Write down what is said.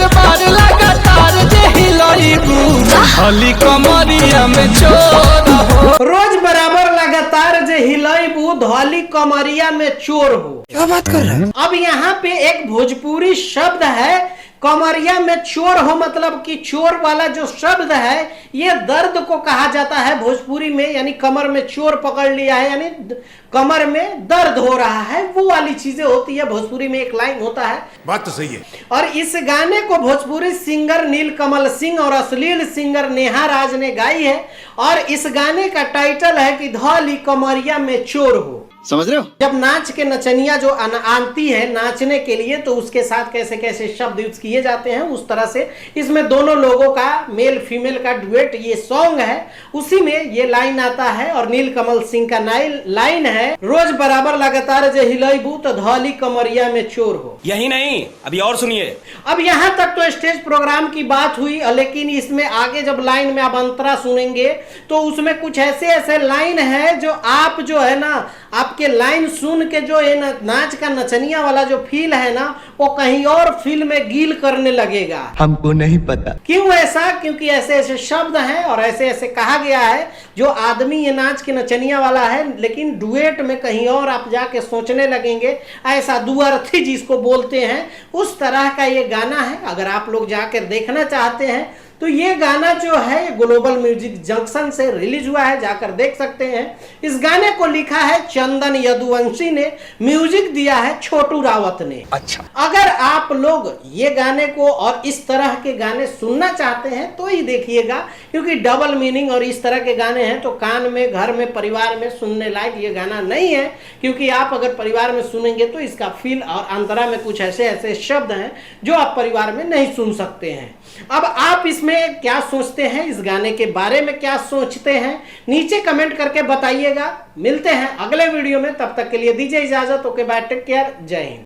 बार बार लगातार जे हिलाइबू धली कमरिया में चोर हो। रोज बराबर लगातार जे हिलाइबू धली कमरिया में चोर हो। क्या बात कर रहे हैं? अब यहाँ पे एक भोजपुरी शब्द है कमरिया में चोर हो, मतलब कि चोर वाला जो शब्द है ये दर्द को कहा जाता है भोजपुरी में, यानी कमर में चोर पकड़ लिया है, यानी कमर में दर्द हो रहा है, वो वाली चीजें होती है। भोजपुरी में एक लाइन होता है, बात तो सही है। और इस गाने को भोजपुरी सिंगर नीलकमल सिंह और अश्लील सिंगर नेहा राज ने गाई है, और इस गाने का टाइटल है कि धली कमरिया में चोर हो। समझ रहे हो? जब नाच के नचनिया जो आती है नाचने के लिए तो उसके साथ कैसे कैसे शब्द यूज किए जाते हैं, उस तरह से इसमें दोनों लोगों का मेल फीमेल का डुएट ये सॉन्ग है, उसी में ये लाइन आता है। और नीलकमल सिंह का लाइन है, रोज बराबर लगातार जे हिलाइबू तो धली कमरिया में चोर हो। यही नहीं, अभी और सुनिए। अब यहाँ तक तो स्टेज प्रोग्राम की बात हुई, लेकिन इसमें आगे जब लाइन में आप अंतरा सुनेंगे तो उसमें कुछ ऐसे ऐसे लाइन है जो आप जो है ना, आपके लाइन सुन के जो है नाच का नचनिया वाला जो फील है ना, वो कहीं और फील में गील करने लगेगा। हमको नहीं पता क्यों ऐसा, क्योंकि ऐसे ऐसे शब्द हैं और ऐसे ऐसे कहा गया है जो आदमी ये नाच के नचनिया वाला है, लेकिन डुएट में कहीं और आप जाके सोचने लगेंगे। ऐसा दुअर्थी जिसको बोलते हैं, उस तरह का ये गाना है। अगर आप लोग जाकर देखना चाहते हैं तो ये गाना जो है ये ग्लोबल म्यूजिक जंक्शन से रिलीज हुआ है, जाकर देख सकते हैं। इस गाने को लिखा है चंदन यदुवंशी ने, म्यूजिक दिया है छोटू रावत ने। अच्छा, अगर आप लोग ये गाने को और इस तरह के गाने सुनना चाहते हैं तो ही देखिएगा, क्योंकि डबल मीनिंग और इस तरह के गाने हैं तो कान में, घर में, परिवार में सुनने लायक ये गाना नहीं है। क्योंकि आप अगर परिवार में सुनेंगे तो इसका फील और अंतरा में कुछ ऐसे ऐसे शब्द हैं जो आप परिवार में नहीं सुन सकते हैं। अब आप इसमें क्या सोचते हैं, इस गाने के बारे में क्या सोचते हैं, नीचे कमेंट करके बताइएगा। मिलते हैं अगले वीडियो में, तब तक के लिए दीजिए इजाजत। ओके बाय, टेक केयर, जय हिंद।